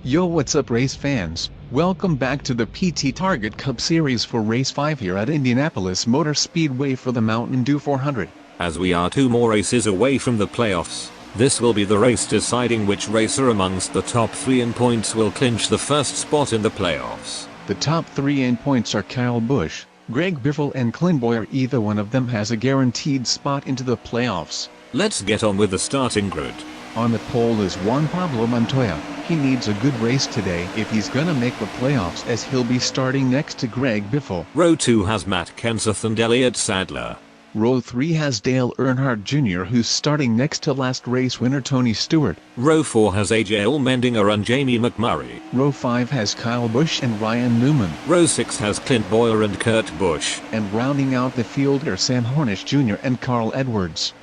Yo, what's up race fans? Welcome back to the PT Target Cup Series for Race 5 here at Indianapolis Motor Speedway for the Mountain Dew 400. As we are 2 more races away from the playoffs, this will be the race deciding which racer amongst the top 3 in points will clinch the first spot in the playoffs. The top 3 in points are Kyle Busch, Greg Biffle and Clint Bowyer. Either one of them has a guaranteed spot into the playoffs. Let's get on with the starting grid. On the pole is Juan Pablo Montoya. He needs a good race today if he's gonna make the playoffs, as he'll be starting next to Greg Biffle. Row 2 has Matt Kenseth and Elliott Sadler. Row 3 has Dale Earnhardt Jr., who's starting next to last race winner Tony Stewart. Row 4 has AJ Allmendinger and Jamie McMurray. Row 5 has Kyle Busch and Ryan Newman. Row 6 has Clint Bowyer and Kurt Busch. And rounding out the field are Sam Hornish Jr. and Carl Edwards.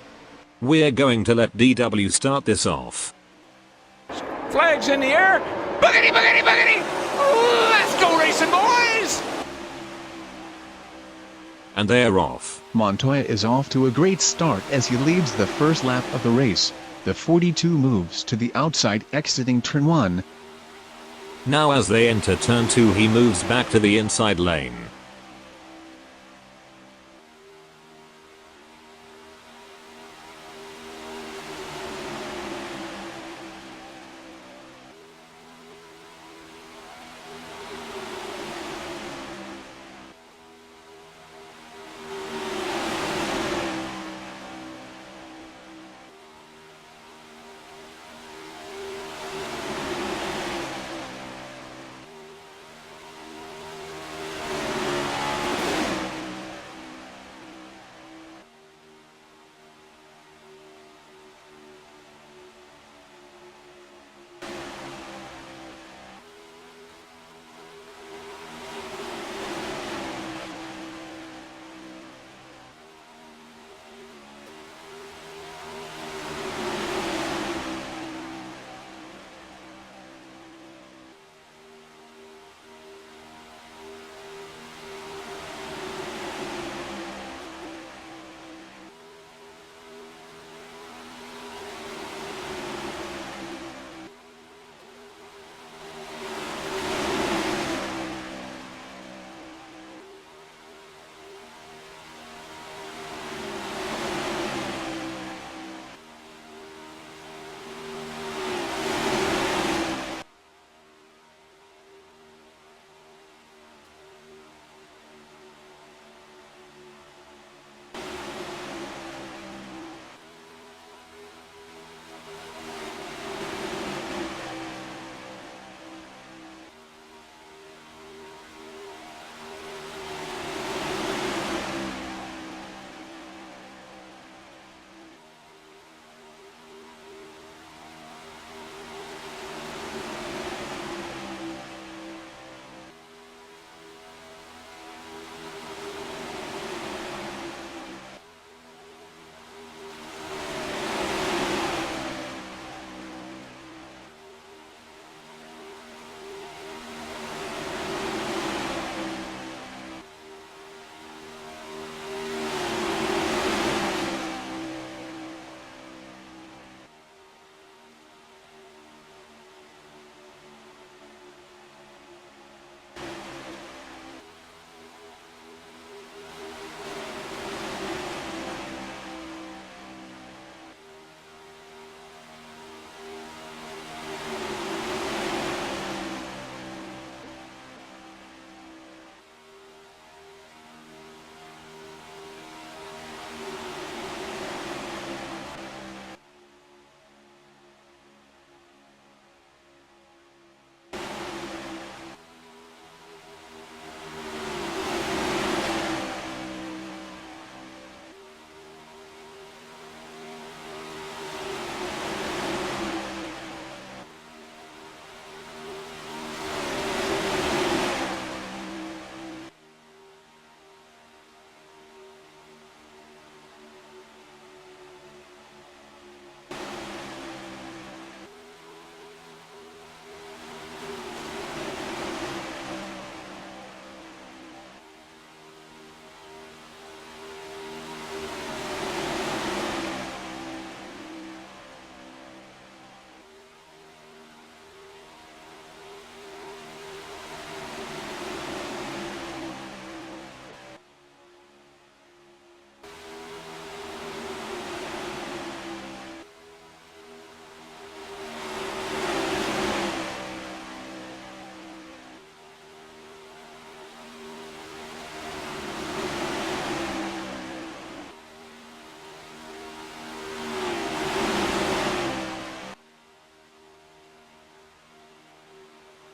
We're going to let DW start this off. Flags in the air. Boogity, boogity, boogity. Let's go racing, boys. And they're off. Montoya is off to a great start as he leads the first lap of the race. The 42 moves to the outside, exiting turn 1. Now as they enter turn 2, he moves back to the inside lane.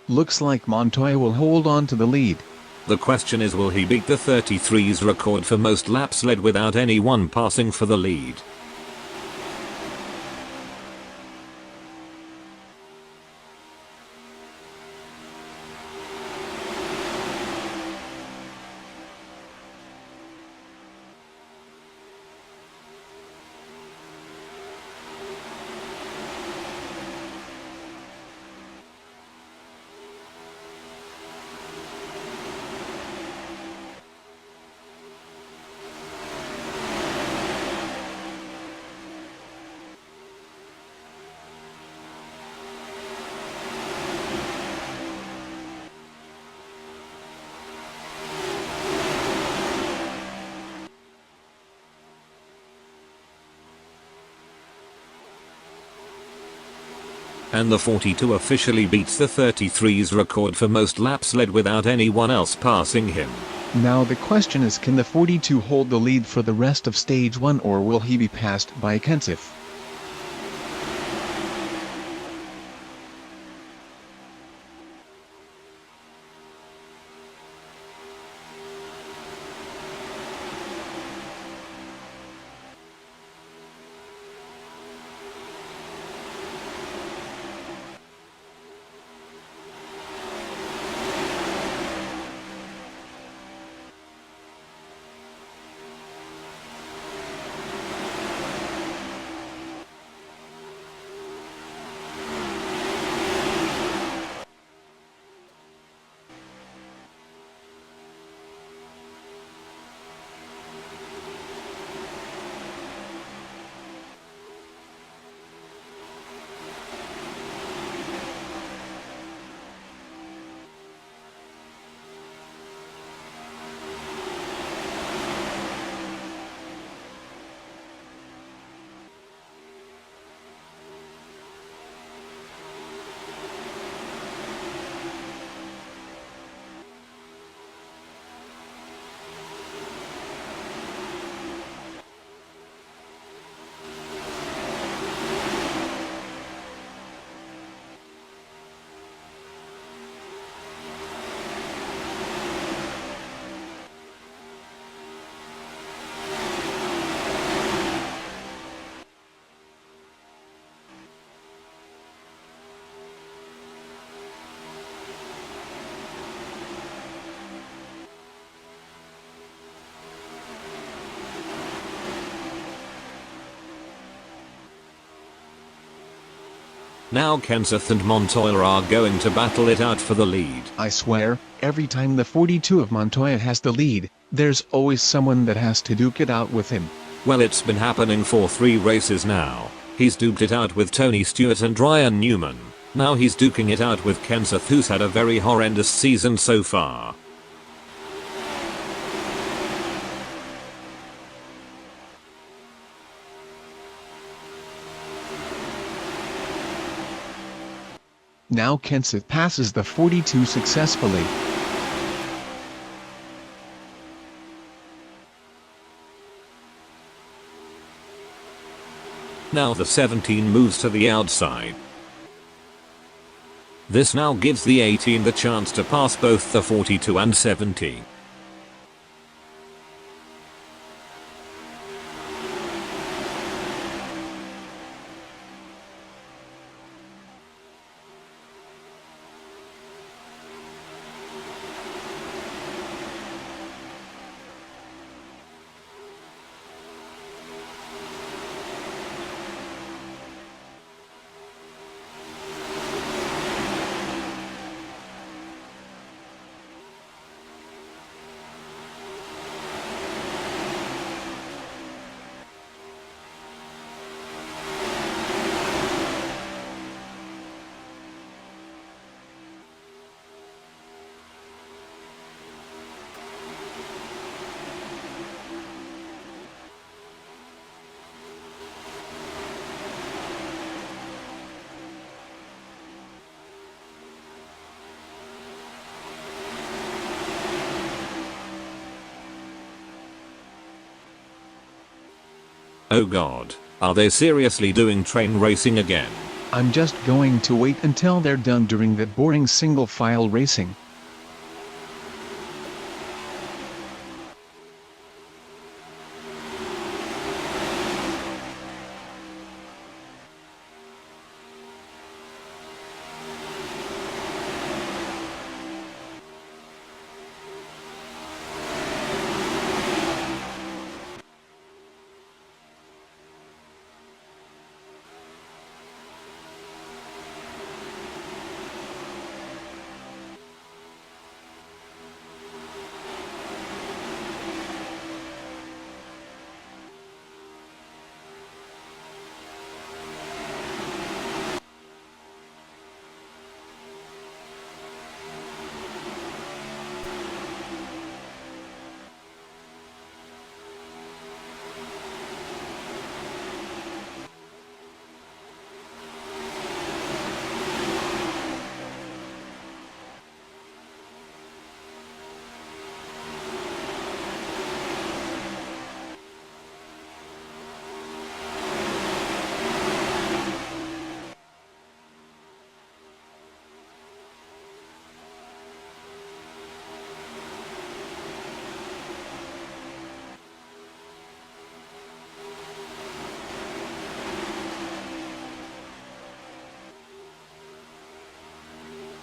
Looks like Montoya will hold on to the lead. The question is, will he beat the 33's record for most laps led without anyone passing for the lead? And the 42 officially beats the 33's record for most laps led without anyone else passing him. Now the question is, can the 42 hold the lead for the rest of stage 1, or will he be passed by Kenseth? Now Kenseth and Montoya are going to battle it out for the lead. I swear, every time the 42 of Montoya has the lead, there's always someone that has to duke it out with him. Well, it's been happening for 3 races now. He's duked it out with Tony Stewart and Ryan Newman. Now he's duking it out with Kenseth, who's had a very horrendous season so far. Now Kenseth passes the 42 successfully. Now the 17 moves to the outside. This now gives the 18 the chance to pass both the 42 and 70. Oh god, are they seriously doing train racing again? I'm just going to wait until they're done during that boring single-file racing.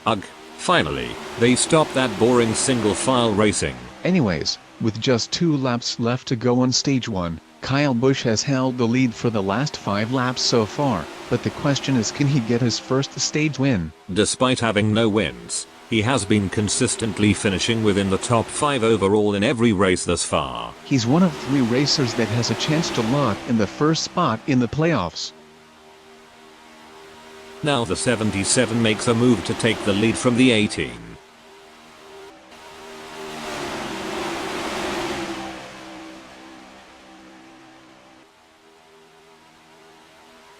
Ugh, finally, they stopped that boring single-file racing. Anyways, with just 2 laps left to go on stage 1, Kyle Busch has held the lead for the last 5 laps so far, but the question is, can he get his first stage win? Despite having no wins, he has been consistently finishing within the top 5 overall in every race thus far. He's one of 3 racers that has a chance to lock in the first spot in the playoffs. Now the 77 makes a move to take the lead from the 18.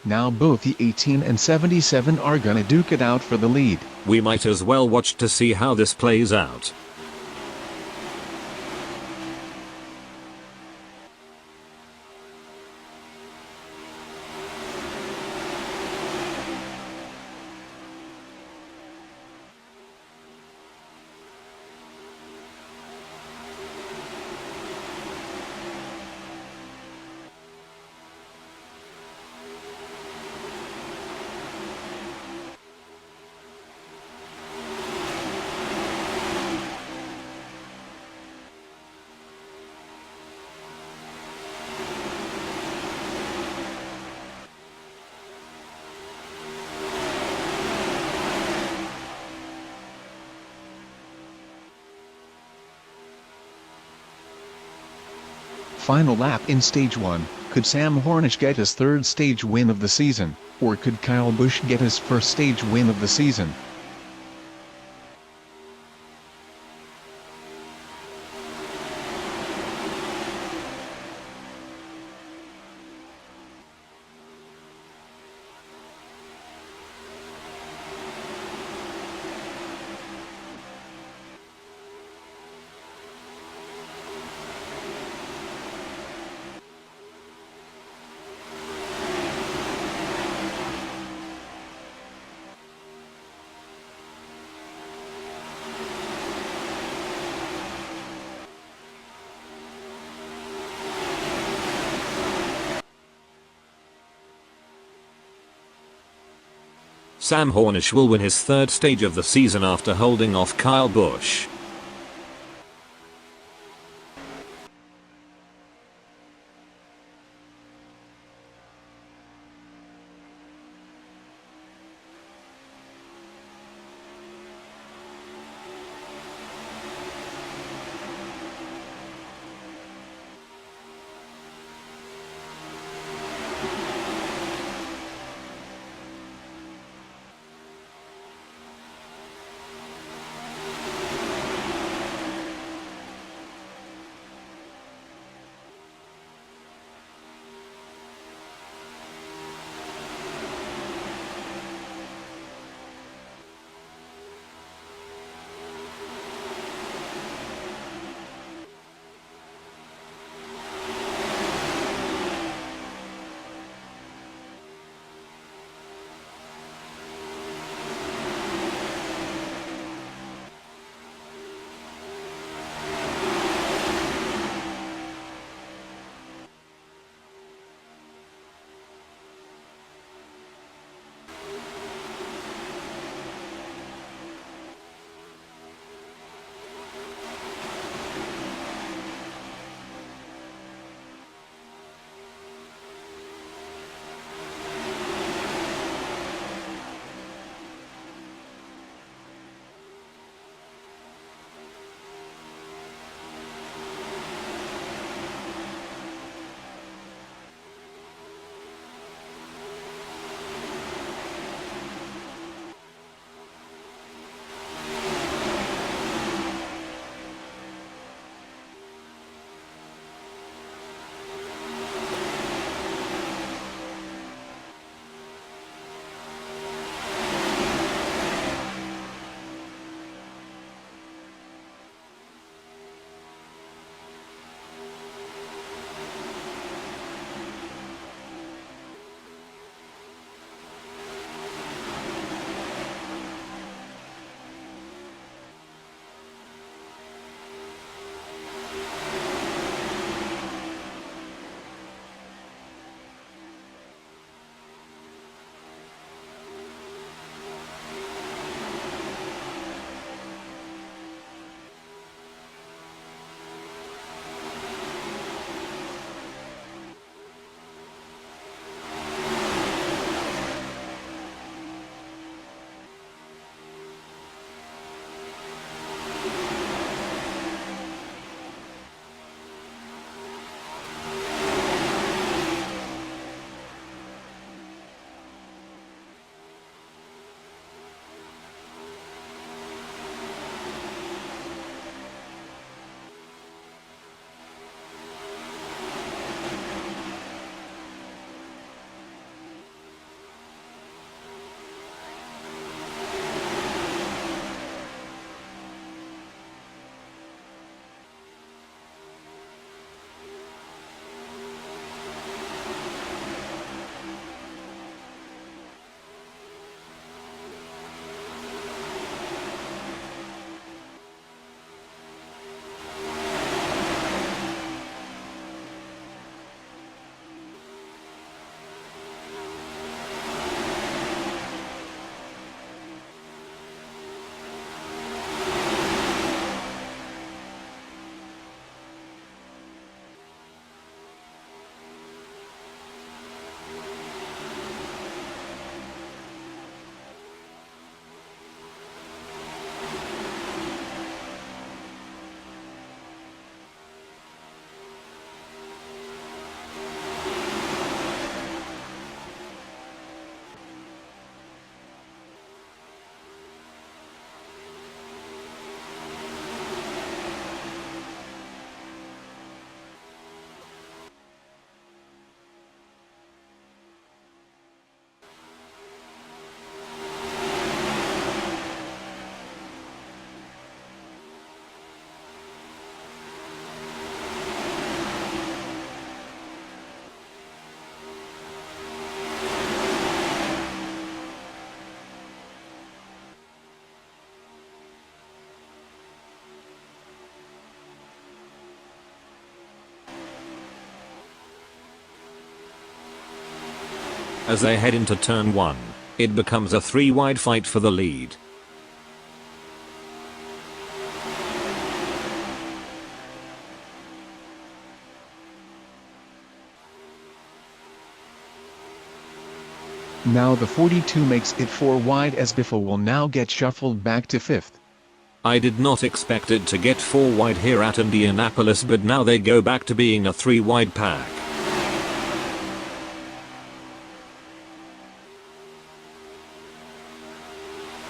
Now both the 18 and 77 are gonna duke it out for the lead. We might as well watch to see how this plays out. Final lap in stage 1, could Sam Hornish get his 3rd stage win of the season, or could Kyle Busch get his 1st stage win of the season? Sam Hornish will win his 3rd stage of the season after holding off Kyle Busch. As they head into turn 1, it becomes a 3-wide fight for the lead. Now the 42 makes it 4 wide as Biffle will now get shuffled back to 5th. I did not expect it to get 4 wide here at Indianapolis, but now they go back to being a 3-wide pack.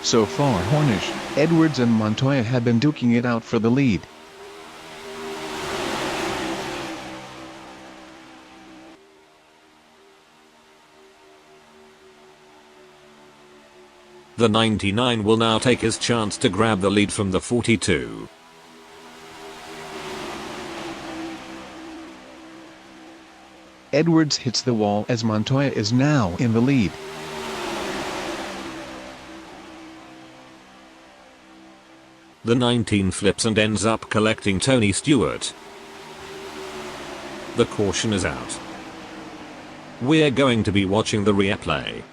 So far Hornish, Edwards and Montoya have been duking it out for the lead. The 99 will now take his chance to grab the lead from the 42. Edwards hits the wall as Montoya is now in the lead. The 19 flips and ends up collecting Tony Stewart. The caution is out. We're going to be watching the replay.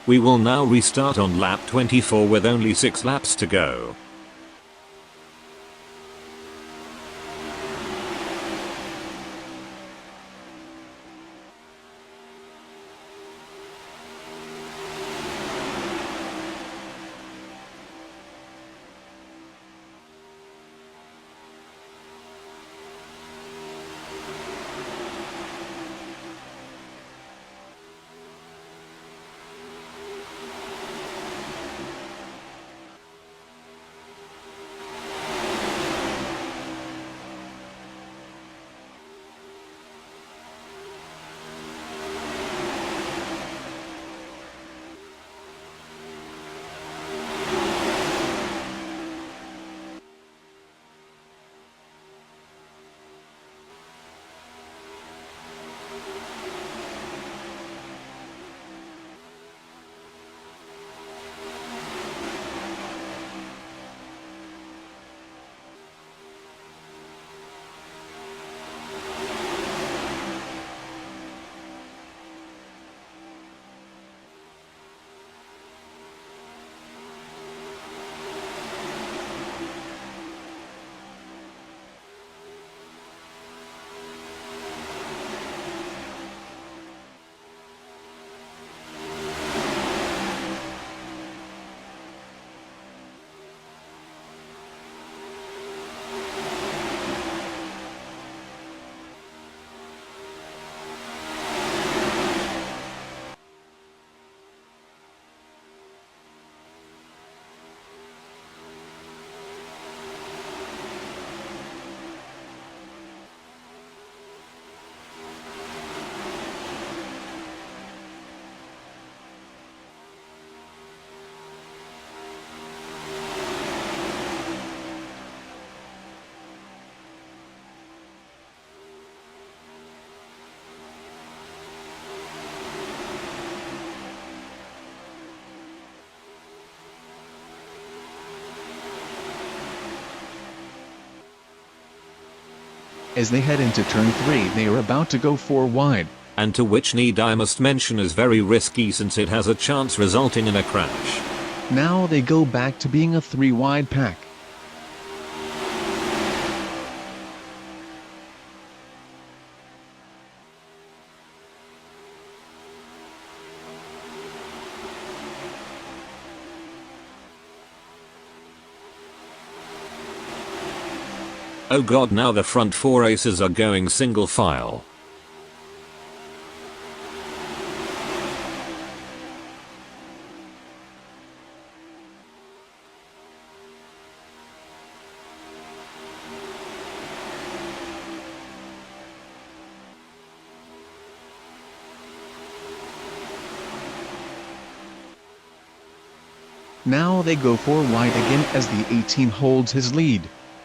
We will now restart on lap 24 with only 6 laps to go. As they head into turn 3 they are about to go 4 wide. and to which need I must mention is very risky since it has a chance resulting in a crash. Now they go back to being a 3-wide pack. Oh god, now the front 4 racers are going single file. Now they go 4 wide again as the 18 holds his lead.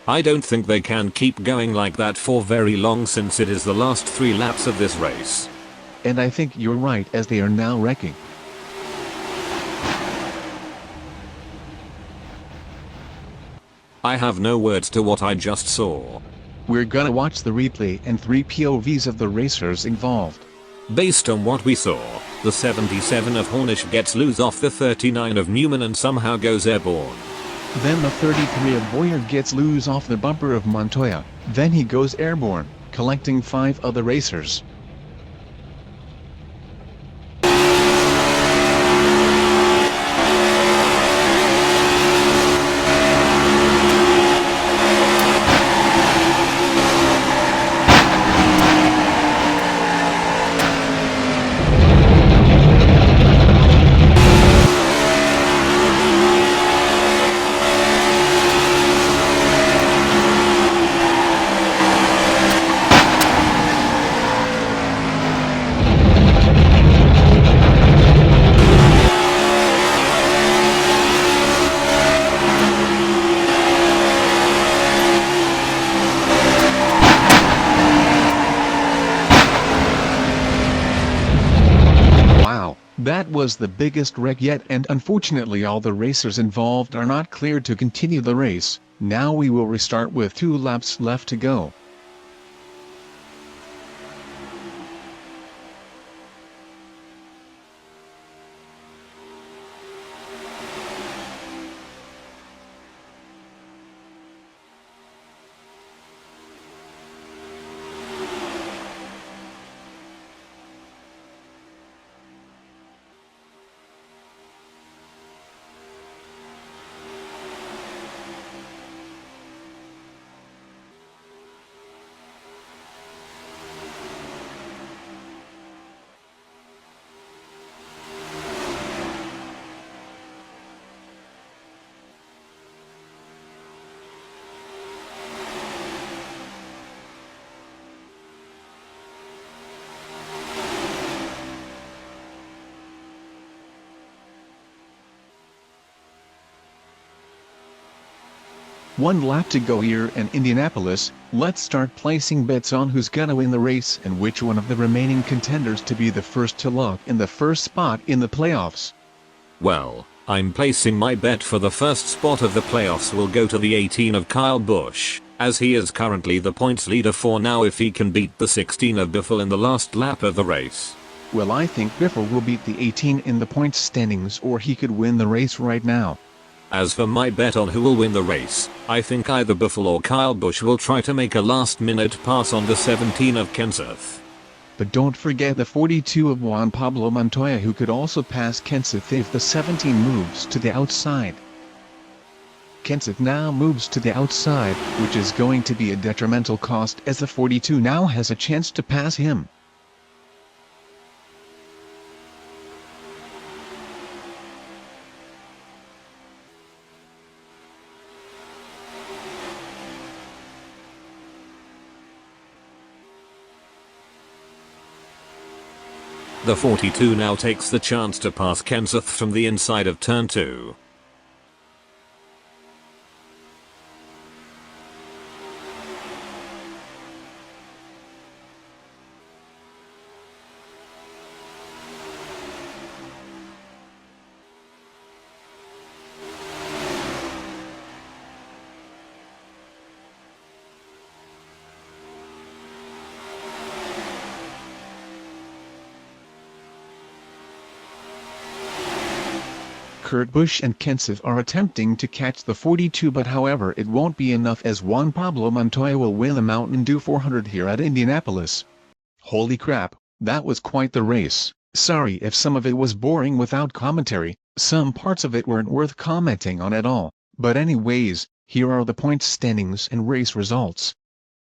I don't think they can keep going like that for very long since it is the last 3 laps of this race. And I think you're right as they are now wrecking. I have no words to what I just saw. We're gonna watch the replay and 3 POVs of the racers involved. Based on what we saw, the 77 of Hornish gets loose off the 39 of Newman and somehow goes airborne. Then the 33 of Boyer gets loose off the bumper of Montoya, then he goes airborne, collecting 5 other racers. That was the biggest wreck yet, and unfortunately all the racers involved are not cleared to continue the race. Now we will restart with 2 laps left to go. One lap to go here in Indianapolis. Let's start placing bets on who's gonna win the race and which one of the remaining contenders to be the first to lock in the first spot in the playoffs. Well, I'm placing my bet for the first spot of the playoffs will go to the 18 of Kyle Busch, as he is currently the points leader for now if he can beat the 16 of Biffle in the last lap of the race. Well, I think Biffle will beat the 18 in the points standings, or he could win the race right now. As for my bet on who will win the race, I think either Biffle or Kyle Busch will try to make a last-minute pass on the 17 of Kenseth. But don't forget the 42 of Juan Pablo Montoya, who could also pass Kenseth if the 17 moves to the outside. Kenseth now moves to the outside, which is going to be a detrimental cost as the 42 now has a chance to pass him. The 42 now takes the chance to pass Kenseth from the inside of turn 2. Kurt Busch and Kenseth are attempting to catch the 42, but however it won't be enough, as Juan Pablo Montoya will win the Mountain Dew 400 here at Indianapolis. Holy crap, that was quite the race. Sorry if some of it was boring without commentary, some parts of it weren't worth commenting on at all, but anyways, here are the points standings and race results.